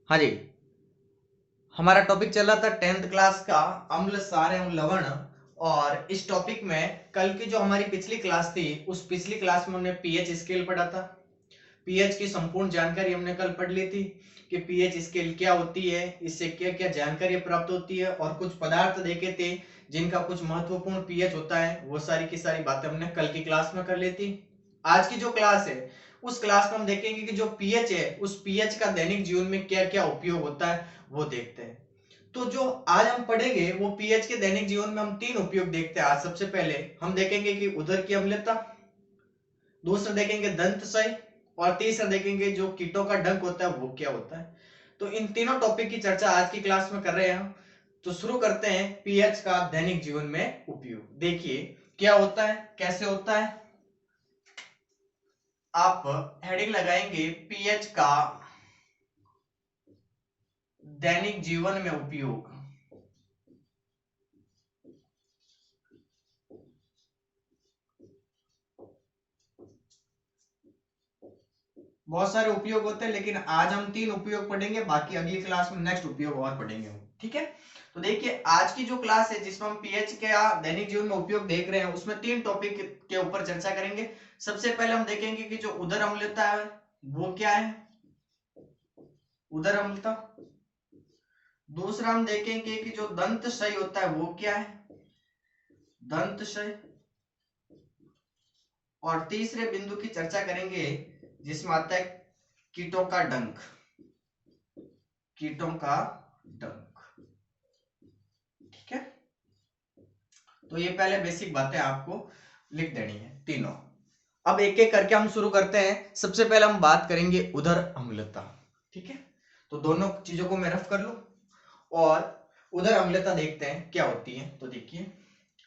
हाँ जी, हमारा टॉपिक चल रहा था 10th क्लास का अम्ल सार एवं लवण। और इस टॉपिक में कल की जो हमारी पिछली क्लास थी, उस पिछली क्लास में हमने पीएच स्केल पढ़ा था। पीएच की संपूर्ण जानकारी हमने कल पढ़ ली थी कि पीएच स्केल क्या होती है, इससे क्या क्या जानकारी प्राप्त होती है, और कुछ पदार्थ देखे थे जिनका कुछ महत्वपूर्ण पीएच होता है। वो सारी की सारी बातें हमने कल की क्लास में कर ली थी। आज की जो क्लास है, उस क्लास में हम देखेंगे कि जो पीएच है, उस पीएच का दैनिक जीवन में क्या क्या उपयोग होता है, वो देखते हैं। तो जो आज हम पढ़ेंगे वो पीएच के दैनिक जीवन में हम तीन उपयोग देखते हैं। आज सबसे पहले हम देखेंगे कि उदर की अम्लता, दूसरा देखेंगे दंतशय, और तीसरा देखेंगे जो कीटों का डंक होता है वो क्या होता है। तो इन तीनों टॉपिक की चर्चा आज की क्लास में कर रहे हैं हम। तो शुरू करते हैं पीएच का दैनिक जीवन में उपयोग। देखिए क्या होता है, कैसे होता है। आप हेडिंग लगाएंगे पीएच का दैनिक जीवन में उपयोग। बहुत सारे उपयोग होते हैं, लेकिन आज हम तीन उपयोग पढ़ेंगे, बाकी अगली क्लास में नेक्स्ट उपयोग और पढ़ेंगे हम। ठीक है, तो देखिए आज की जो क्लास है जिसमें हम पीएच के दैनिक जीवन में उपयोग देख रहे हैं, उसमें तीन टॉपिक के ऊपर चर्चा करेंगे। सबसे पहले हम देखेंगे कि जो उदर अम्लता है वो क्या है, उदर अम्लता। दूसरा हम देखेंगे कि जो दंतशय होता है वो क्या है, दंतशय। और तीसरे बिंदु की चर्चा करेंगे जिसमें आता है कीटों का डंक, कीटों का डंक। ठीक है, तो ये पहले बेसिक बातें आपको लिख देनी है तीनों। अब एक एक करके हम शुरू करते हैं। सबसे पहले हम बात करेंगे उदर अम्लता। ठीक है, तो दोनों चीजों को मैं रफ कर लूं और उदर अम्लता देखते हैं क्या होती है। तो देखिए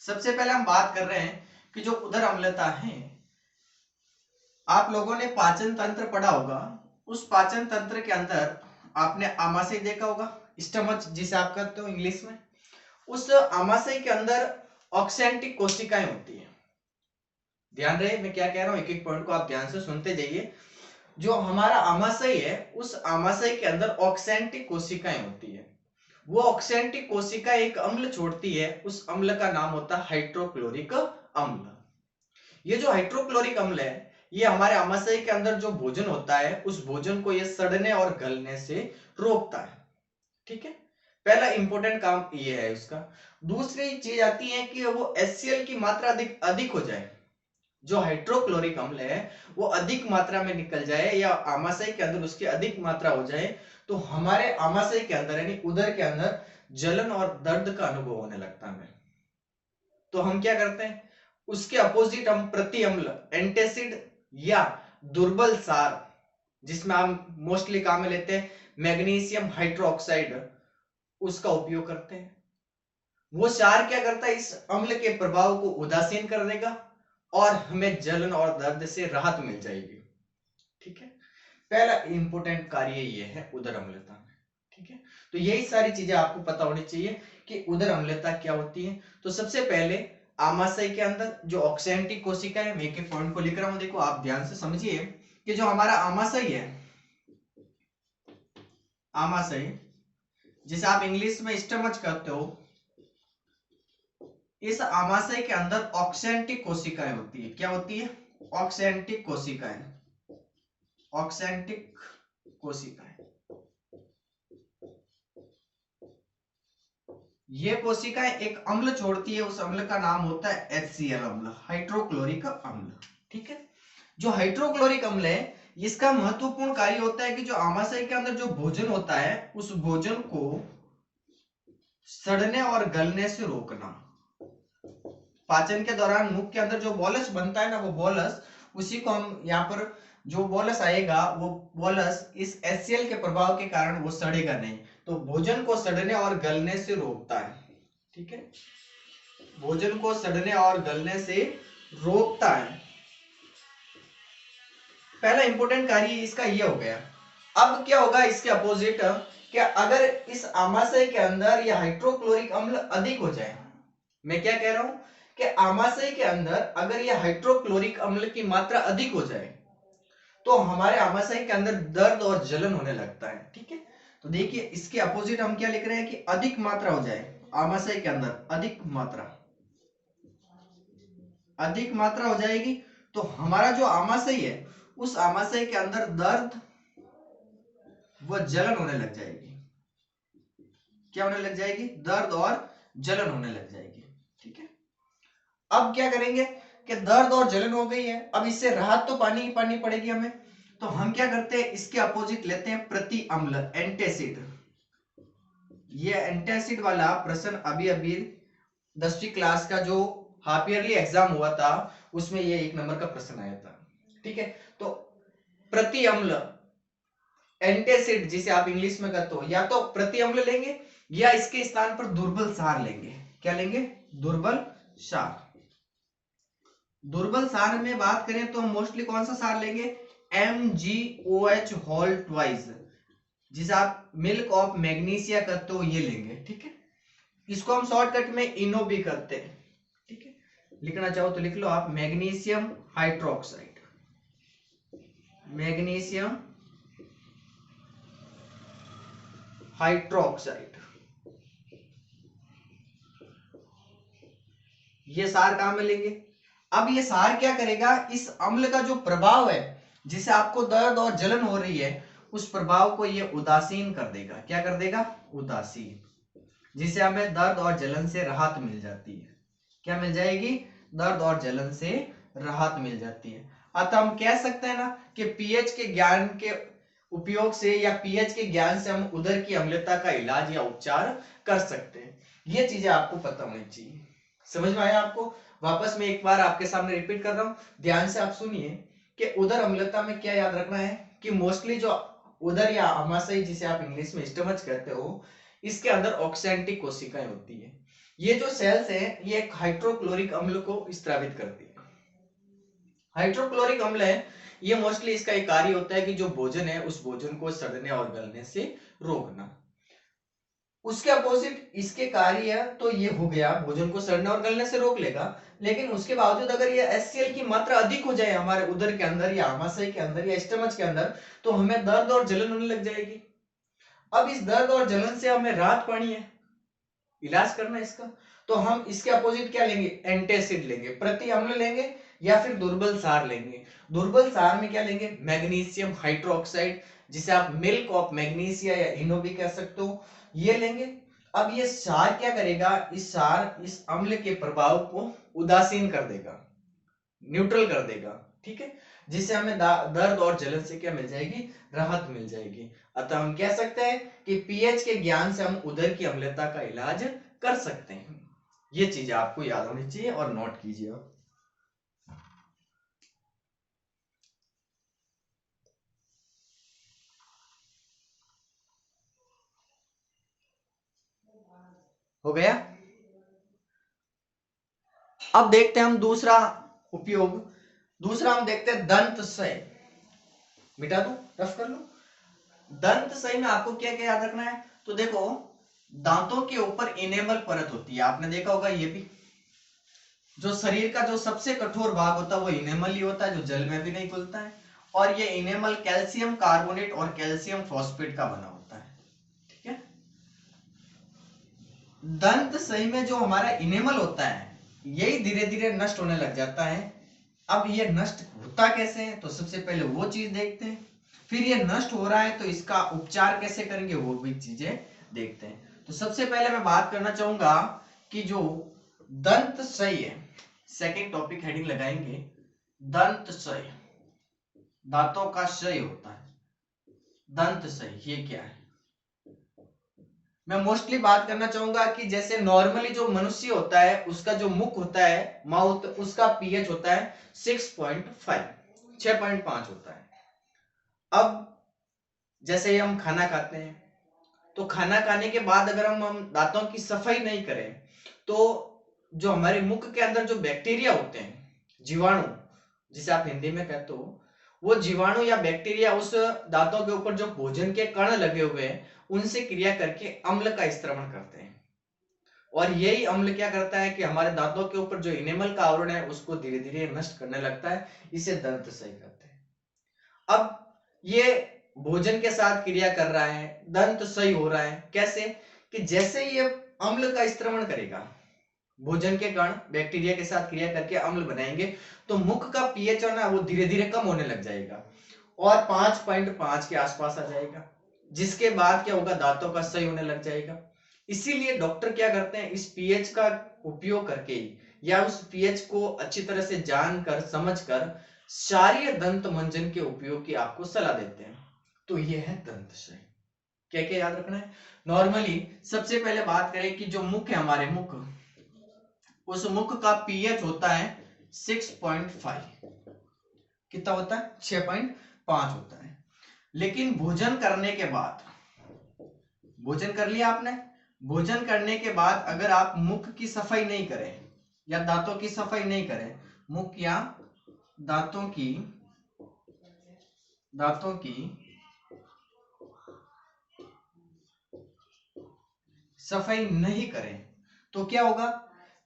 सबसे पहले हम बात कर रहे हैं कि जो उदर अम्लता है, आप लोगों ने पाचन तंत्र पढ़ा होगा। उस पाचन तंत्र के अंदर आपने आमाशय देखा होगा, स्टमच जिसे आप कहते हो इंग्लिश में। उस आमाशय के अंदर ऑक्सेंटिक कोशिकाएं होती है। ध्यान रहे मैं क्या कह रहा हूं, एक एक पॉइंट को आप ध्यान से सुनते जाइए। जो हमारा आमाशय है, उस आमाशय के अंदर ऑक्सेंटिक कोशिकाएं होती है। वो ऑक्सेंटिक कोशिका एक अम्ल छोड़ती है, उस अम्ल का नाम होता है हाइड्रोक्लोरिक अम्ल। ये जो हाइड्रोक्लोरिक अम्ल है, ये हमारे आमाशय के अंदर जो भोजन होता है, उस भोजन को ये सड़ने और गलने से रोकता है। ठीक है, पहला इंपॉर्टेंट काम ये है उसका। दूसरी चीज आती है कि वो HCl की मात्रा अधिक अधिक हो जाए। जो हाइड्रोक्लोरिक अम्ल है वो अधिक मात्रा में निकल जाए, या आमाशय के अंदर उसकी अधिक मात्रा हो जाए, तो हमारे आमाशय के अंदर यानी उदर के अंदर जलन और दर्द का अनुभव होने लगता है। तो हम क्या करते हैं, उसके अपोजिट हम प्रति अम्ल, एंटासिड या दुर्बल सार, जिसमें हम मोस्टली काम में लेते हैं मैग्नीशियम हाइड्रोक्साइड, उसका उपयोग करते हैं। वो क्षार क्या करता है, इस अम्ल के प्रभाव को उदासीन कर देगा और हमें जलन और दर्द से राहत मिल जाएगी। ठीक है, पहला इंपॉर्टेंट कार्य ये है उदर अम्लता में। ठीक है, तो यही सारी चीजें आपको पता होनी चाहिए कि उदर अम्लता क्या होती है। तो सबसे पहले आमाशय के अंदर जो ऑक्सेंटिक कोशिका है, मैं एक पॉइंट को लिख रहा हूं, देखो आप ध्यान से समझिए कि जो हमारा आमाशय है, आमाशय जिसे आप इंग्लिश में स्टमच कहते हो, इस आमाशय के अंदर ऑक्सेंटिक कोशिकाएं होती है। क्या होती है, ऑक्सेंटिक कोशिकाएं, ऑक्सेंटिक कोशिकाएं। ये कोशिकाएं एक अम्ल छोड़ती है, उस अम्ल का नाम होता है HCl अम्ल, हाइड्रोक्लोरिक अम्ल। ठीक है, जो हाइड्रोक्लोरिक अम्ल है, इसका महत्वपूर्ण कार्य होता है कि जो आमाशय के अंदर जो भोजन होता है, उस भोजन को सड़ने और गलने से रोकना। पाचन के दौरान मुख के अंदर जो बोलस बनता है ना, वो बोलस, उसी को हम यहाँ पर जो बोलस आएगा, वो बोलस इस HCl के प्रभाव के कारण वो सड़ेगा नहीं, तो भोजन को सड़ने और गलने से रोकता है। ठीक है, भोजन को सड़ने और गलने से रोकता है। पहला इंपॉर्टेंट कार्य इसका ये हो गया। अब क्या होगा इसके अपोजिट, कि अगर इस आमाशय के अंदर यह हाइड्रोक्लोरिक अम्ल अधिक हो जाए, मैं क्या कह रहा हूं कि आमाशय के अंदर अगर यह हाइड्रोक्लोरिक अम्ल की मात्रा अधिक हो जाए, तो हमारे आमाशय के अंदर दर्द और जलन होने लगता है। ठीक है, तो देखिए इसके अपोजिट हम क्या लिख रहे हैं कि अधिक मात्रा हो जाए आमाशय के अंदर, अधिक मात्रा हो जाएगी, तो हमारा जो आमाशय है उस आमाशय के अंदर दर्द व जलन होने लग जाएगी। क्या होने लग जाएगी? दर्द और जलन होने लग जाएगी। ठीक है, अब क्या करेंगे कि दर्द और जलन हो गई है, अब इससे राहत तो पानी ही पानी पड़ेगी हमें, तो हम क्या करते हैं इसके अपोजिट लेते हैं प्रति अम्ल, एंटासिड। ये एंटासिड वाला प्रश्न अभी अभी 10वीं क्लास का जो हाफ ईयरली एग्जाम हुआ था उसमें ये 1 नंबर का प्रश्न आया था। ठीक है, तो प्रति अम्ल एंटासिड जिसे आप इंग्लिश में कहते हो, या तो प्रति अम्ल लेंगे या इसके स्थान पर दुर्बल सार लेंगे। क्या लेंगे? दुर्बल सार। दुर्बल सार में बात करें तो हम मोस्टली कौन सा सार लेंगे? MgOH होल ट्वाइस, जिसे आप मिल्क ऑफ मैग्नीशिया कहते हो, ये लेंगे। ठीक है, इसको हम शॉर्टकट में इनो भी करते हैं। ठीक है, लिखना चाहो तो लिख लो आप, मैग्नीशियम हाइड्रोक्साइड, मैग्नीशियम हाइड्रोक्साइड। ये सार कहां मिलेंगे? अब ये सार क्या करेगा, इस अम्ल का जो प्रभाव है जिसे आपको दर्द और जलन हो रही है उस प्रभाव को ये उदासीन कर देगा। क्या कर देगा? उदासीन, जिससे हमें दर्द और जलन से राहत मिल जाती है। क्या मिल जाएगी? दर्द और जलन से राहत मिल जाती है। अतः हम कह सकते हैं ना कि पीएच के ज्ञान के उपयोग से या पीएच के ज्ञान से हम उदर की अम्लता का इलाज या उपचार कर सकते हैं। ये चीजें आपको पता होनी चाहिए। समझ में आया आपको? वापस मैं एक बार आपके सामने रिपीट कर रहा हूं, ध्यान से आप सुनिए कि उदर अम्लता में क्या याद रखना है कि मोस्टली जो उदर या आमाशय जिसे आप इंग्लिश में स्टमच कहते हो, इसके अंदर ऑक्सेंटिक कोशिकाएं होती है। ये जो सेल्स है ये एक हाइड्रोक्लोरिक अम्ल को स्त्रावित करती है। हाइड्रोक्लोरिक अम्ल है ये मोस्टली इसका एक कार्य होता है कि जो भोजन है उस भोजन को सड़ने और गलने से रोकना। उसके अपोजिट इसके कार्य है तो ये हो गया भोजन को सड़ने और गलने से रोक लेगा, लेकिन उसके बावजूद अगर ये HCl की मात्रा अधिक हो जाए हमारे उदर के अंदर या आमाशय के अंदर या स्टमच के अंदर तो हमें दर्द और जलन होने लग जाएगी। अब इस दर्द और जलन से हमें राहत पानी है, इलाज करना है इसका, तो हम इसके अपोजिट क्या लेंगे? एंटासिड लेंगे, प्रति अम्ल लेंगे या फिर दुर्बल सार लेंगे। दुर्बल सार में क्या लेंगे? मैग्नीशियम हाइड्रोक्साइड, जिसे आप मिल्क ऑफ मैग्नीशिया या इनो भी कह सकते हो, ये लेंगे। अब ये सार क्या करेगा? इस सार इस अम्ल के प्रभाव को उदासीन कर देगा, न्यूट्रल कर देगा। ठीक है, जिससे हमें दर्द और जलन से क्या मिल जाएगी? राहत मिल जाएगी। अतः हम कह सकते हैं कि पीएच के ज्ञान से हम उदर की अम्लता का इलाज कर सकते हैं। ये चीजें आपको याद होनी चाहिए और नोट कीजिए आप। हो गया? अब देखते हैं हम दूसरा उपयोग। दूसरा हम देखते हैं दंत सय। मिटा दो, रफ कर लो। दंत सही में आपको क्या क्या याद रखना है? तो देखो, दांतों के ऊपर इनेमल परत होती है, आपने देखा होगा। ये भी जो शरीर का जो सबसे कठोर भाग होता है वो इनेमल ही होता है, जो जल में भी नहीं घुलता है। और ये इनेमल कैल्शियम कार्बोनेट और कैल्शियम फॉस्फेट का बना होता है। ठीक है, दंत सही में जो हमारा इनेमल होता है यही धीरे धीरे नष्ट होने लग जाता है। अब ये नष्ट होता कैसे है? तो सबसे पहले वो चीज देखते हैं, फिर ये नष्ट हो रहा है तो इसका उपचार कैसे करेंगे वो भी चीजें देखते हैं। तो सबसे पहले मैं बात करना चाहूंगा कि जो दंत सही है, सेकंड टॉपिक हेडिंग लगाएंगे दंत सही, दांतों का क्षय होता है। दंत सही ये क्या है? मैं मोस्टली बात करना चाहूंगा कि जैसे नॉर्मली जो मनुष्य होता है उसका जो मुख होता है, माउथ, उसका पीएच होता है 6.5, 6.5 होता है। अब जैसे हम खाना खाते हैं तो खाना खाने के बाद अगर हम दांतों की सफाई नहीं करें तो जो हमारे मुख के अंदर जो बैक्टीरिया होते हैं, जीवाणु जिसे आप हिंदी में कहते हो, वो जीवाणु या बैक्टीरिया उस दांतों के ऊपर जो भोजन के कण लगे हुए हैं उनसे क्रिया करके अम्ल का स्त्रवण करते हैं। और यही अम्ल क्या करता है कि हमारे दांतों के ऊपर जो इनेमल का आवरण है उसको धीरे धीरे नष्ट करने लगता है। इसे दंत सही कहते हैं। अब ये भोजन के साथ क्रिया कर रहा है, दंत सही हो रहा है। कैसे कि जैसे ये अम्ल का स्त्रवण करेगा, भोजन के कण बैक्टीरिया के साथ क्रिया करके अम्ल बनाएंगे, तो मुख का पीएच है ना वो धीरे धीरे कम होने लग जाएगा और 5.5 के आसपास आ जाएगा, जिसके बाद क्या होगा, दांतों का सही होने लग जाएगा। इसीलिए डॉक्टर क्या करते हैं, इस पीएच का उपयोग करके या उस पीएच को अच्छी तरह से जानकर समझकर क्षारीय दंत मंजन के उपयोग की आपको सलाह देते हैं। तो ये है दंतशय। क्या क्या याद रखना है? नॉर्मली सबसे पहले बात करें कि जो मुख है हमारे मुख, उस मुख का पीएच होता है 6.5। कितना होता है? 6.5 होता है। लेकिन भोजन करने के बाद, भोजन कर लिया आपने, भोजन करने के बाद अगर आप मुख की सफाई नहीं करें या दांतों की सफाई नहीं करें, मुख या दांतों की सफाई नहीं करें, तो क्या होगा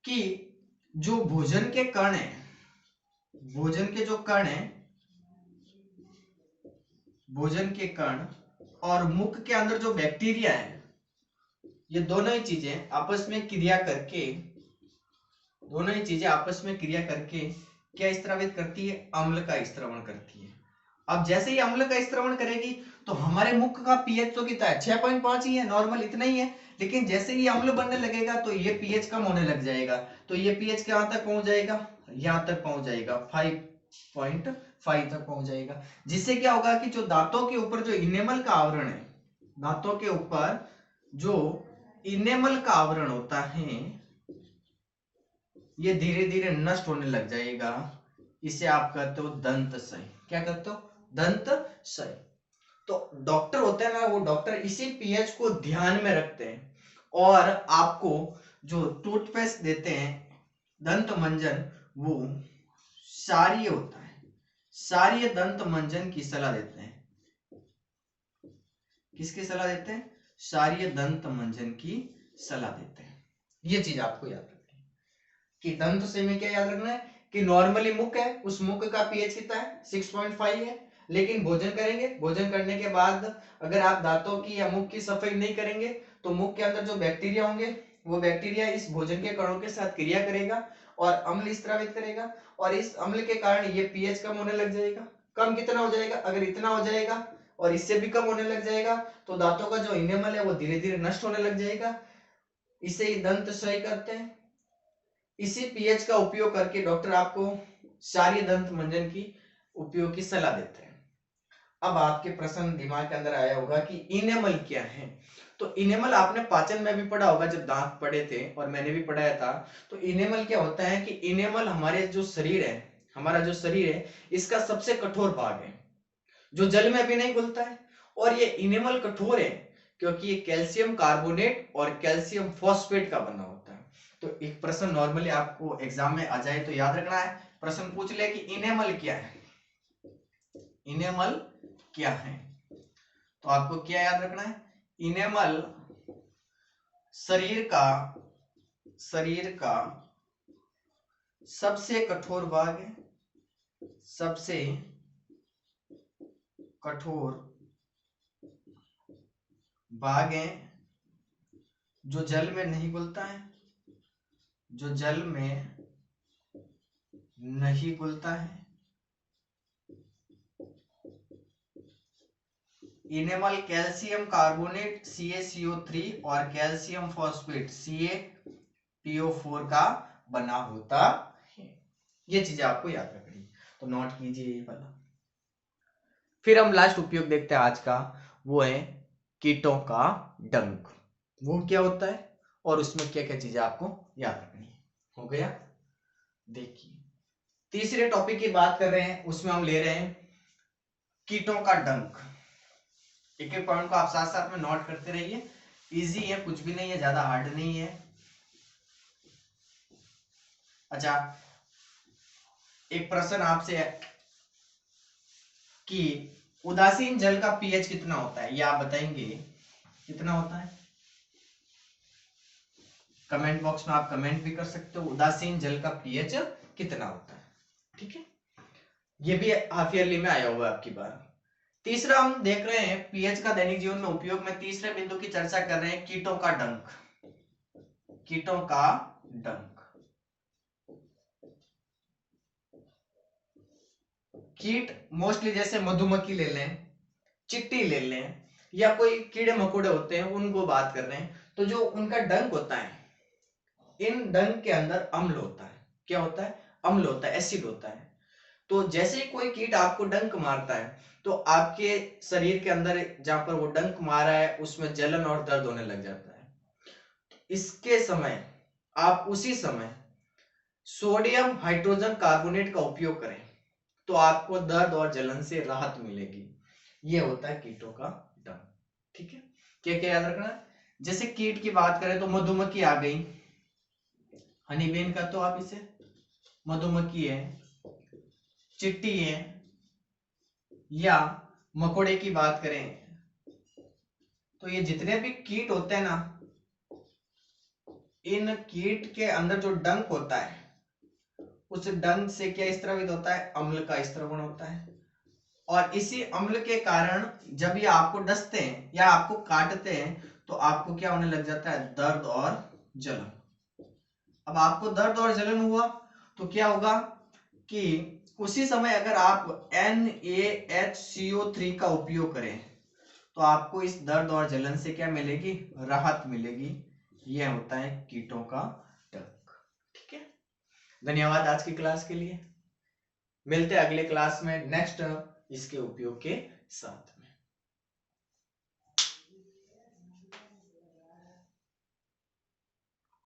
कि जो भोजन के कण है, भोजन के जो कण है, भोजन के कण और मुख के अंदर जो बैक्टीरिया है, ये दोनों ही चीजें आपस में क्रिया करके, दोनों ही चीजें आपस में क्रिया करके क्या स्त्रावित करती है? अम्ल का स्त्रवण करती है। अब जैसे ही अम्ल का स्त्रवण करेगी तो हमारे मुख का पीएच तो कितना है? 6.5 ही है, नॉर्मल इतना ही है। लेकिन जैसे ही अम्ल बनने लगेगा तो ये पीएच कम होने लग जाएगा, तो ये पीएच कहां तक पहुंच जाएगा? यहां तक पहुंच जाएगा, 5.5 तक पहुंच जाएगा। जिससे क्या होगा कि जो दांतों के ऊपर जो इनेमल का आवरण है, दांतों के ऊपर जो इनेमल का आवरण होता है, ये धीरे धीरे नष्ट होने लग जाएगा। इसे आप कहते हो दंतशय। क्या कहते हो? दंतशय। तो डॉक्टर होते हैं ना, वो डॉक्टर इसी पीएच को ध्यान में रखते हैं और आपको जो टूथपेस्ट देते हैं, दंत मंजन, वो क्षारीय होता है, क्षारीय दंत मंजन की सलाह देते हैं। किसकी सलाह देते हैं? क्षारीय दंत मंजन की सलाह देते हैं। ये चीज आपको याद रखनी है कि दंतशय में क्या याद रखना है कि नॉर्मली मुख है, उस मुख का पीएच कितना है? 6.5 है। लेकिन भोजन करेंगे, भोजन करने के बाद अगर आप दांतों की या मुख की सफाई नहीं करेंगे तो मुख के अंदर जो बैक्टीरिया होंगे, वो बैक्टीरिया इस भोजन के कणों के साथ क्रिया करेगा और अम्ल स्रावित करेगा, और इस अम्ल के कारण ये पीएच कम होने लग जाएगा। कम कितना हो जाएगा? अगर इतना हो जाएगा और इससे भी कम होने लग जाएगा तो दांतों का जो इनेमल है वो धीरे धीरे नष्ट होने लग जाएगा। इसे ही दंतशय करते हैं। इसी पीएच का उपयोग करके डॉक्टर आपको क्षारीय दंत मंजन की उपयोग की सलाह देते हैं। अब आपके प्रश्न दिमाग के अंदर आया होगा कि इनेमल क्या है? तो इनेमल आपने पाचन में भी पढ़ा होगा, जब दांत पढ़े थे, और मैंने भी पढ़ाया था। तो इनेमल क्या होता है कि इनेमल हमारे जो शरीर है, हमारा जो शरीर है, इसका सबसे कठोर भाग है जो जल में भी नहीं घुलता है। और ये इनेमल कठोर है क्योंकि ये कैल्शियम कार्बोनेट और कैल्शियम फॉस्फेट का बना होता है। तो एक प्रश्न नॉर्मली आपको एग्जाम में आ जाए तो याद रखना है, प्रश्न पूछ ले कि इनेमल क्या है, इनेमल क्या है, तो आपको क्या याद रखना है? इनेमल शरीर का सबसे कठोर भाग है, सबसे कठोर भाग है जो जल में नहीं घुलता है, जो जल में नहीं घुलता है। इनेमल कैल्शियम कार्बोनेट CaCO3 और कैल्शियम फॉस्फेट CaPO4 का बना होता है। ये चीजें आपको याद रखनी, तो नोट कीजिए ये वाला। फिर हम लास्ट उपयोग देखते हैं आज का, वो है कीटों का डंक। वो क्या होता है और उसमें क्या क्या चीजें आपको याद रखनी है। हो गया? देखिए, तीसरे टॉपिक की बात कर रहे हैं, उसमें हम ले रहे हैं कीटों का डंक। एक एक पॉइंट को आप साथ साथ में नोट करते रहिए, इजी है, कुछ भी नहीं है, ज्यादा हार्ड नहीं है। अच्छा, एक प्रश्न आपसे है कि उदासीन जल का पीएच कितना होता है, ये आप बताएंगे कितना होता है? कमेंट बॉक्स में आप कमेंट भी कर सकते हो, उदासीन जल का पीएच कितना होता है। ठीक है, ये भी हाफ ईयरली में आया हुआ आपकी बार। तीसरा हम देख रहे हैं पीएच का दैनिक जीवन में उपयोग में तीसरे बिंदु की चर्चा कर रहे हैं, कीटों का डंक। कीटों का डंक। कीट मोस्टली जैसे मधुमक्खी ले लें, चिट्टी ले लें, या कोई कीड़े मकोड़े होते हैं उनको बात कर रहे हैं, तो जो उनका डंक होता है, इन डंक के अंदर अम्ल होता है। क्या होता है? अम्ल होता है, एसिड होता है। तो जैसे ही कोई कीट आपको डंक मारता है तो आपके शरीर के अंदर जहां पर वो डंक मारा है उसमें जलन और दर्द होने लग जाता है। इसके समय आप उसी समय सोडियम हाइड्रोजन कार्बोनेट का उपयोग करें तो आपको दर्द और जलन से राहत मिलेगी। ये होता है कीटों का डंक। ठीक है, क्या क्या याद रखना है? जैसे कीट की बात करें तो मधुमक्खी आ गई, हनीबेन का तो आप इसे मधुमक्खी है, चिट्टी है, या मकोड़े की बात करें तो ये जितने भी कीट होते हैं ना, इन कीट के अंदर जो डंक होता है उस डंक से क्या स्रावित होता है? अम्ल का स्रवण होता है। और इसी अम्ल के कारण जब ये आपको डसते हैं या आपको काटते हैं तो आपको क्या होने लग जाता है? दर्द और जलन। अब आपको दर्द और जलन हुआ तो क्या होगा कि उसी समय अगर आप NaHCO3 का उपयोग करें तो आपको इस दर्द और जलन से क्या मिलेगी? राहत मिलेगी। यह होता है कीटों का डंक। ठीक है, धन्यवाद आज की क्लास के लिए। मिलते हैं अगले क्लास में नेक्स्ट इसके उपयोग के साथ।